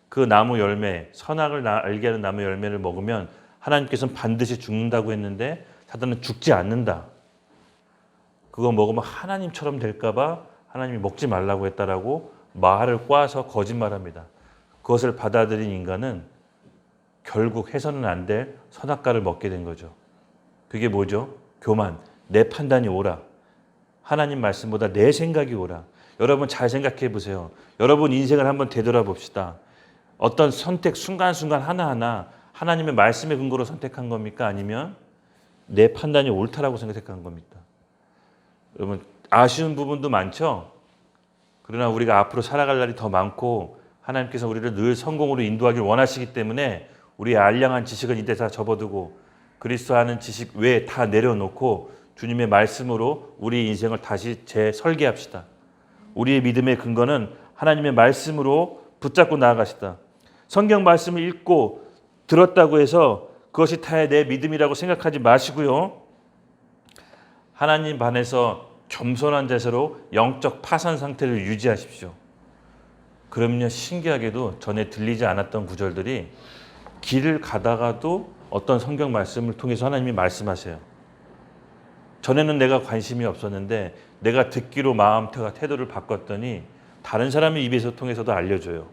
그 나무 열매, 선악을 알게 하는 나무 열매를 먹으면 하나님께서는 반드시 죽는다고 했는데 사단은 죽지 않는다. 그거 먹으면 하나님처럼 될까 봐 하나님이 먹지 말라고 했다라고 말을 꽈서 거짓말합니다. 그것을 받아들인 인간은 결국 해서는 안 될 선악과를 먹게 된 거죠. 그게 뭐죠? 교만. 내 판단이 옳아. 하나님 말씀보다 내 생각이 옳아. 여러분 잘 생각해 보세요. 여러분 인생을 한번 되돌아봅시다. 어떤 선택 순간순간 하나하나 하나님의 말씀의 근거로 선택한 겁니까? 아니면 내 판단이 옳다라고 생각한 겁니까? 여러분 아쉬운 부분도 많죠? 그러나 우리가 앞으로 살아갈 날이 더 많고 하나님께서 우리를 늘 성공으로 인도하길 원하시기 때문에 우리의 알량한 지식은 이때 다 접어두고 그리스도 아는 지식 외에 다 내려놓고 주님의 말씀으로 우리 인생을 다시 재설계합시다. 우리의 믿음의 근거는 하나님의 말씀으로 붙잡고 나아가시다. 성경 말씀을 읽고 들었다고 해서 그것이 다 내 믿음이라고 생각하지 마시고요. 하나님 반에서 겸손한 자세로 영적 파산 상태를 유지하십시오. 그럼요 신기하게도 전에 들리지 않았던 구절들이 길을 가다가도 어떤 성경 말씀을 통해서 하나님이 말씀하세요. 전에는 내가 관심이 없었는데 내가 듣기로 마음과 태도를 바꿨더니 다른 사람의 입에서 통해서도 알려줘요.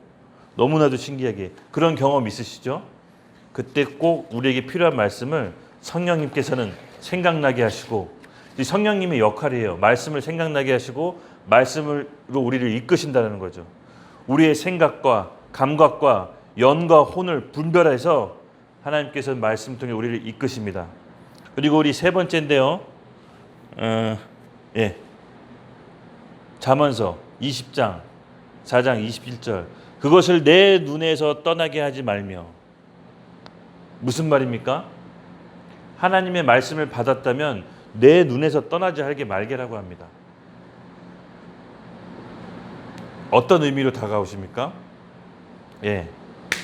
너무나도 신기하게 그런 경험 있으시죠? 그때 꼭 우리에게 필요한 말씀을 성령님께서는 생각나게 하시고 이 성령님의 역할이에요. 말씀을 생각나게 하시고 말씀으로 우리를 이끄신다는 거죠. 우리의 생각과 감각과 연과 혼을 분별해서 하나님께서는 말씀 통해 우리를 이끄십니다. 그리고 우리 세 번째인데요. 잠언서 20장 4장 21절 그것을 내 눈에서 떠나게 하지 말며 무슨 말입니까? 하나님의 말씀을 받았다면 내 눈에서 떠나지 하게 말게라고 합니다. 어떤 의미로 다가오십니까?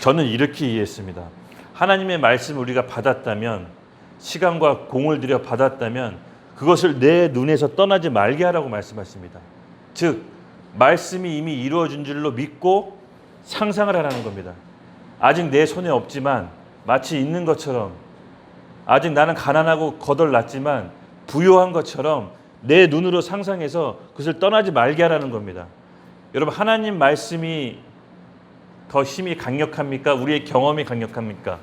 저는 이렇게 이해했습니다. 하나님의 말씀을 우리가 받았다면 시간과 공을 들여 받았다면 그것을 내 눈에서 떠나지 말게 하라고 말씀하십니다. 즉 말씀이 이미 이루어진 줄로 믿고 상상을 하라는 겁니다. 아직 내 손에 없지만 마치 있는 것처럼 아직 나는 가난하고 거덜났지만 부요한 것처럼 내 눈으로 상상해서 그것을 떠나지 말게 하라는 겁니다. 여러분 하나님 말씀이 더 힘이 강력합니까? 우리의 경험이 강력합니까?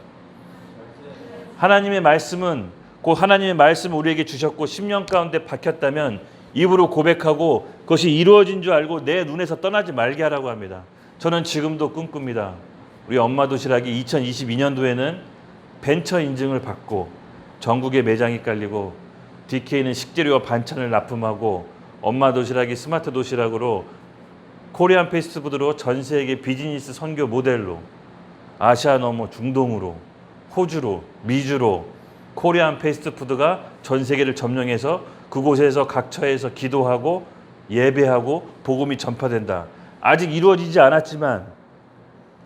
하나님의 말씀은 곧 하나님의 말씀을 우리에게 주셨고 10년 가운데 박혔다면 입으로 고백하고 그것이 이루어진 줄 알고 내 눈에서 떠나지 말게 하라고 합니다. 저는 지금도 꿈꿉니다. 우리 엄마 도시락이 2022년도에는 벤처 인증을 받고 전국에 매장이 깔리고 DK는 식재료와 반찬을 납품하고 엄마 도시락이 스마트 도시락으로 코리안 패스트푸드로 전 세계 비즈니스 선교 모델로 아시아 넘어 중동으로 호주로 미주로 코리안 패스트푸드가 전 세계를 점령해서 그곳에서 각처에서 기도하고 예배하고 복음이 전파된다. 아직 이루어지지 않았지만,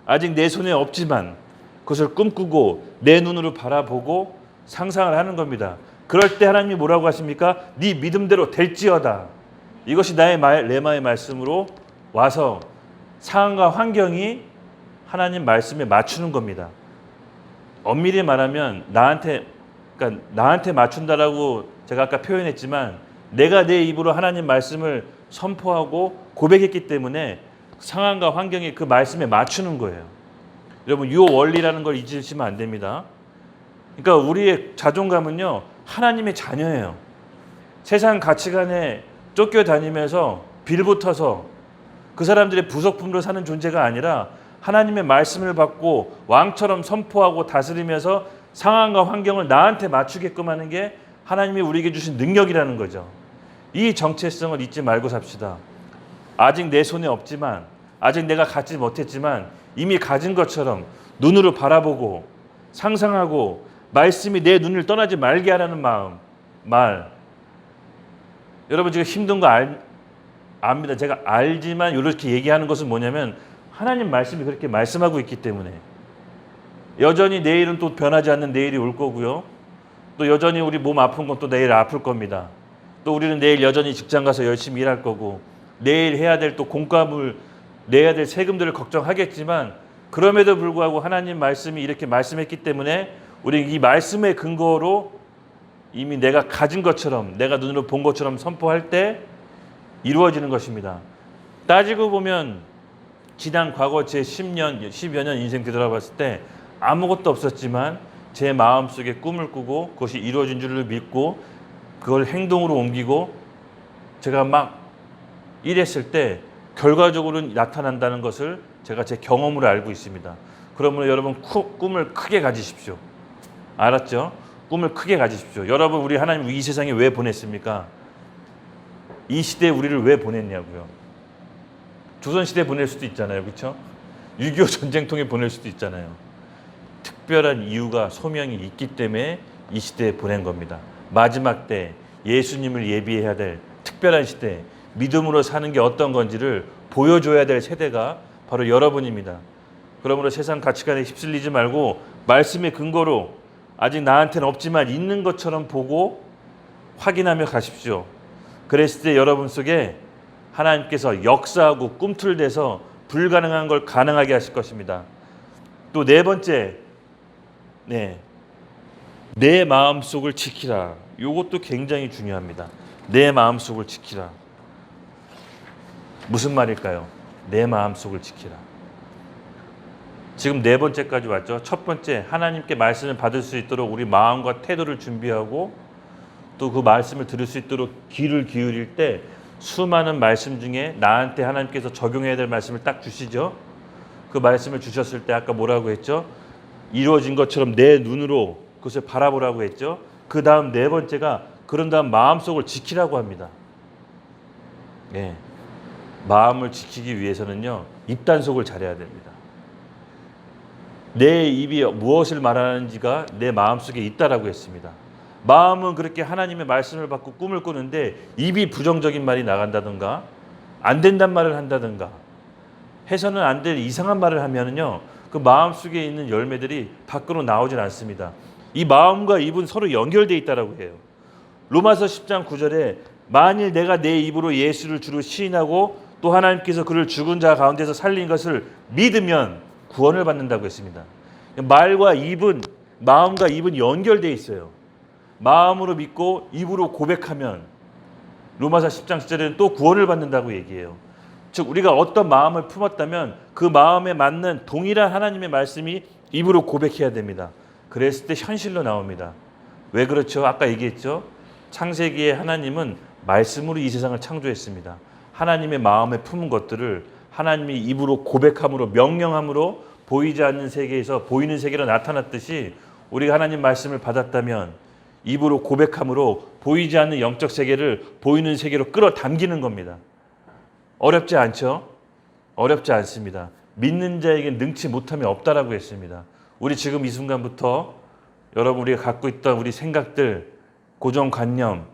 아직 내 손에 없지만 그것을 꿈꾸고 내 눈으로 바라보고 상상을 하는 겁니다. 그럴 때 하나님이 뭐라고 하십니까? 네 믿음대로 될지어다. 이것이 나의 레마의 말씀으로 와서 상황과 환경이 하나님 말씀에 맞추는 겁니다. 엄밀히 말하면 나한테 맞춘다라고 제가 아까 표현했지만, 내가 내 입으로 하나님 말씀을 선포하고 고백했기 때문에 상황과 환경이 그 말씀에 맞추는 거예요. 여러분, 이 원리라는 걸 잊으시면 안 됩니다. 그러니까 우리의 자존감은요, 하나님의 자녀예요. 세상 가치관에 쫓겨다니면서 빌붙어서 그 사람들의 부속품으로 사는 존재가 아니라 하나님의 말씀을 받고 왕처럼 선포하고 다스리면서 상황과 환경을 나한테 맞추게끔 하는 게 하나님이 우리에게 주신 능력이라는 거죠. 이 정체성을 잊지 말고 삽시다. 아직 내 손에 없지만, 아직 내가 갖지 못했지만 이미 가진 것처럼 눈으로 바라보고 상상하고 말씀이 내 눈을 떠나지 말게 하라는 말. 여러분, 제가 힘든 거 압니다. 제가 알지만 이렇게 얘기하는 것은 뭐냐면 하나님 말씀이 그렇게 말씀하고 있기 때문에. 여전히 내일은 또 변하지 않는 내일이 올 거고요. 또 여전히 우리 몸 아픈 건 또 내일 아플 겁니다. 또 우리는 내일 여전히 직장 가서 열심히 일할 거고, 내일 해야 될 또 공과물 내야 될 세금들을 걱정하겠지만, 그럼에도 불구하고 하나님 말씀이 이렇게 말씀했기 때문에 우리 이 말씀의 근거로 이미 내가 가진 것처럼, 내가 눈으로 본 것처럼 선포할 때 이루어지는 것입니다. 따지고 보면 지난 과거 제 10년, 10여 년 인생 되돌아봤을 때 아무것도 없었지만 제 마음속에 꿈을 꾸고 그것이 이루어진 줄을 믿고 그걸 행동으로 옮기고 제가 막 이랬을 때 결과적으로 나타난다는 것을 제가 제 경험으로 알고 있습니다. 그러므로 여러분, 꿈을 크게 가지십시오. 알았죠? 꿈을 크게 가지십시오. 여러분, 우리 하나님 이 세상에 왜 보냈습니까? 이 시대에 우리를 왜 보냈냐고요. 조선시대에 보낼 수도 있잖아요. 그렇죠? 6.25 전쟁통에 보낼 수도 있잖아요. 특별한 이유가, 소명이 있기 때문에 이 시대에 보낸 겁니다. 마지막 때 예수님을 예비해야 될 특별한 시대, 믿음으로 사는 게 어떤 건지를 보여줘야 될 세대가 바로 여러분입니다. 그러므로 세상 가치관에 휩쓸리지 말고 말씀의 근거로 아직 나한테는 없지만 있는 것처럼 보고 확인하며 가십시오. 그랬을 때 여러분 속에 하나님께서 역사하고 꿈틀대서 불가능한 걸 가능하게 하실 것입니다. 또 네 번째, 내 마음속을 지키라. 이것도 굉장히 중요합니다. 내 마음속을 지키라. 무슨 말일까요? 내 마음속을 지키라. 지금 네 번째까지 왔죠. 첫 번째, 하나님께 말씀을 받을 수 있도록 우리 마음과 태도를 준비하고 또 그 말씀을 들을 수 있도록 귀를 기울일 때 수많은 말씀 중에 나한테 하나님께서 적용해야 될 말씀을 딱 주시죠. 그 말씀을 주셨을 때 아까 뭐라고 했죠? 이루어진 것처럼 내 눈으로 그것을 바라보라고 했죠. 그 다음 네 번째가 그런 다음 마음속을 지키라고 합니다. 마음을 지키기 위해서는요, 입단속을 잘해야 됩니다. 내 입이 무엇을 말하는지가 내 마음속에 있다라고 했습니다. 마음은 그렇게 하나님의 말씀을 받고 꿈을 꾸는데 입이 부정적인 말이 나간다든가 안 된단 말을 한다든가 해서는 안 될 이상한 말을 하면은요, 그 마음속에 있는 열매들이 밖으로 나오질 않습니다. 이 마음과 입은 서로 연결되어 있다라고 해요. 로마서 10장 9절에 만일 내가 내 입으로 예수를 주로 시인하고 또 하나님께서 그를 죽은 자 가운데서 살린 것을 믿으면 구원을 받는다고 했습니다. 말과 입은, 마음과 입은 연결되어 있어요. 마음으로 믿고 입으로 고백하면 로마서 10장 10절에는 또 구원을 받는다고 얘기해요. 즉 우리가 어떤 마음을 품었다면 그 마음에 맞는 동일한 하나님의 말씀이 입으로 고백해야 됩니다. 그랬을 때 현실로 나옵니다. 왜 그렇죠? 아까 얘기했죠. 창세기에 하나님은 말씀으로 이 세상을 창조했습니다. 하나님의 마음에 품은 것들을 하나님이 입으로 고백함으로, 명령함으로 보이지 않는 세계에서 보이는 세계로 나타났듯이 우리가 하나님 말씀을 받았다면 입으로 고백함으로 보이지 않는 영적 세계를 보이는 세계로 끌어당기는 겁니다. 어렵지 않죠? 어렵지 않습니다. 믿는 자에게 능치 못함이 없다라고 했습니다. 우리 지금 이 순간부터 여러분 우리가 갖고 있던 우리 생각들, 고정관념,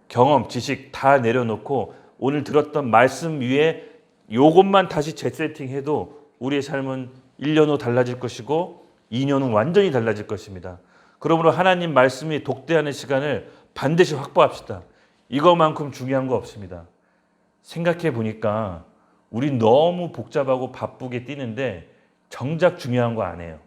경험, 지식 다 내려놓고 오늘 들었던 말씀 위에 요것만 다시 재세팅해도 우리의 삶은 1년 후 달라질 것이고 2년 후 완전히 달라질 것입니다. 그러므로 하나님 말씀이 독대하는 시간을 반드시 확보합시다. 이것만큼 중요한 거 없습니다. 생각해 보니까 우리 너무 복잡하고 바쁘게 뛰는데 정작 중요한 거 안 해요.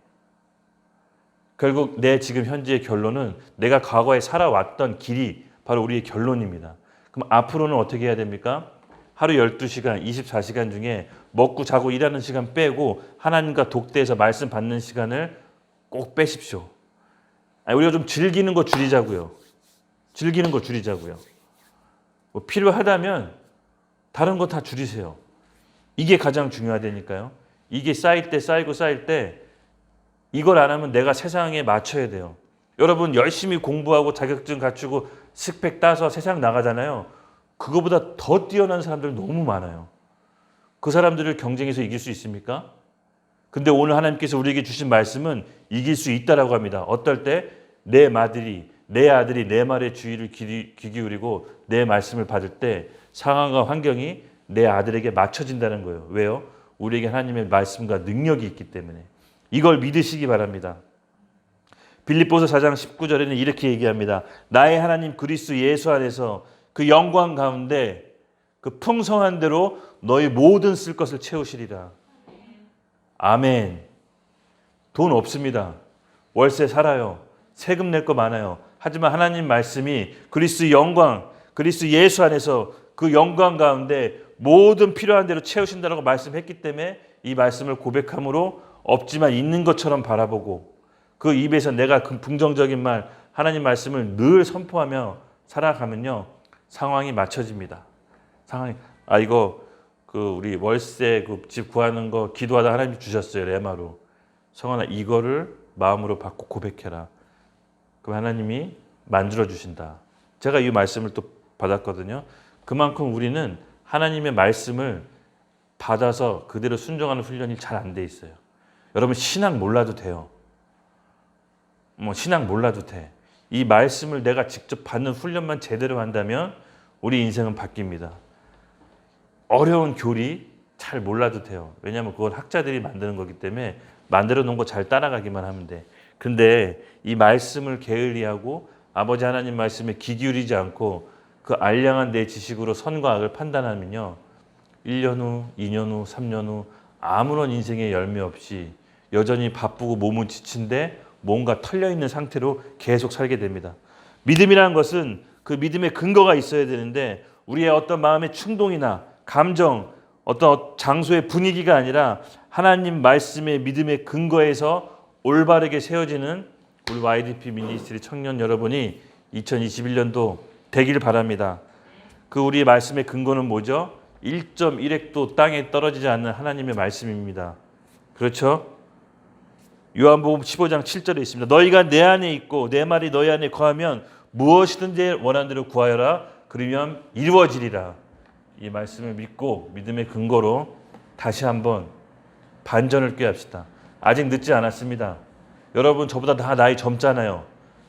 결국 내 지금 현재의 결론은 내가 과거에 살아왔던 길이 바로 우리의 결론입니다. 그럼 앞으로는 어떻게 해야 됩니까? 하루 12시간, 24시간 중에 먹고 자고 일하는 시간 빼고 하나님과 독대해서 말씀 받는 시간을 꼭 빼십시오. 우리가 좀 즐기는 거 줄이자고요. 즐기는 거 줄이자고요. 뭐 필요하다면 다른 거 다 줄이세요. 이게 가장 중요하다니까요. 이게 쌓일 때 이걸 안 하면 내가 세상에 맞춰야 돼요. 여러분 열심히 공부하고 자격증 갖추고 스펙 따서 세상 나가잖아요. 그거보다 더 뛰어난 사람들 너무 많아요. 그 사람들을 경쟁해서 이길 수 있습니까? 근데 오늘 하나님께서 우리에게 주신 말씀은 이길 수 있다라고 합니다. 어떨 때? 내 아들이 내 말에 주의를 귀 기울이고 내 말씀을 받을 때 상황과 환경이 내 아들에게 맞춰진다는 거예요. 왜요? 우리에게 하나님의 말씀과 능력이 있기 때문에. 이걸 믿으시기 바랍니다. 빌립보서 4장 19절에는 이렇게 얘기합니다. 나의 하나님 그리스도 예수 안에서 그 영광 가운데 그 풍성한 대로 너희 모든 쓸 것을 채우시리라. 아멘. 돈 없습니다. 월세 살아요. 세금 낼 거 많아요. 하지만 하나님 말씀이 그리스도 영광, 그리스도 예수 안에서 그 영광 가운데 모든 필요한 대로 채우신다라고 말씀했기 때문에 이 말씀을 고백함으로 없지만 있는 것처럼 바라보고 그 입에서 내가 그 긍정적인 말, 하나님 말씀을 늘 선포하며 살아가면요 상황이 맞춰집니다. 상황이 이거 우리 월세 집 구하는 거 기도하다 하나님 주셨어요. 레마로. 성환아 이거를 마음으로 받고 고백해라. 그럼 하나님이 만들어 주신다. 제가 이 말씀을 또 받았거든요. 그만큼 우리는 하나님의 말씀을 받아서 그대로 순종하는 훈련이 잘 안 돼 있어요. 여러분 신앙 몰라도 돼요. 신앙 몰라도 돼. 이 말씀을 내가 직접 받는 훈련만 제대로 한다면 우리 인생은 바뀝니다. 어려운 교리 잘 몰라도 돼요. 왜냐하면 그건 학자들이 만드는 거기 때문에 만들어 놓은 거 잘 따라가기만 하면 돼. 근데 이 말씀을 게을리하고 아버지 하나님 말씀에 귀 기울이지 않고 그 알량한 내 지식으로 선과 악을 판단하면요 1년 후, 2년 후, 3년 후 아무런 인생의 열매 없이 여전히 바쁘고 몸은 지친데 뭔가 털려있는 상태로 계속 살게 됩니다. 믿음이라는 것은 그 믿음의 근거가 있어야 되는데 우리의 어떤 마음의 충동이나 감정, 어떤 장소의 분위기가 아니라 하나님 말씀의 믿음의 근거에서 올바르게 세워지는 우리 YDP 미니스트리 청년 여러분이 2021년도 되길 바랍니다. 그 우리의 말씀의 근거는 뭐죠? 1.1획도 땅에 떨어지지 않는 하나님의 말씀입니다. 그렇죠? 요한복음 15장 7절에 있습니다. 너희가 내 안에 있고 내 말이 너희 안에 거하면 무엇이든지 원하는 대로 구하여라. 그러면 이루어지리라. 이 말씀을 믿고 믿음의 근거로 다시 한번 반전을 꾀합시다. 아직 늦지 않았습니다. 여러분 저보다 다 나이 젊잖아요.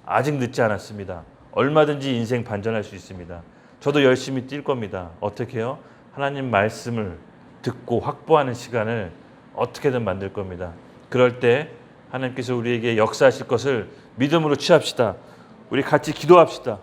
아직 늦지 않았습니다. 얼마든지 인생 반전할 수 있습니다. 저도 열심히 뛸 겁니다. 어떻게 해요? 하나님 말씀을 듣고 확보하는 시간을 어떻게든 만들 겁니다. 그럴 때 하나님께서 우리에게 역사하실 것을 믿음으로 취합시다. 우리 같이 기도합시다.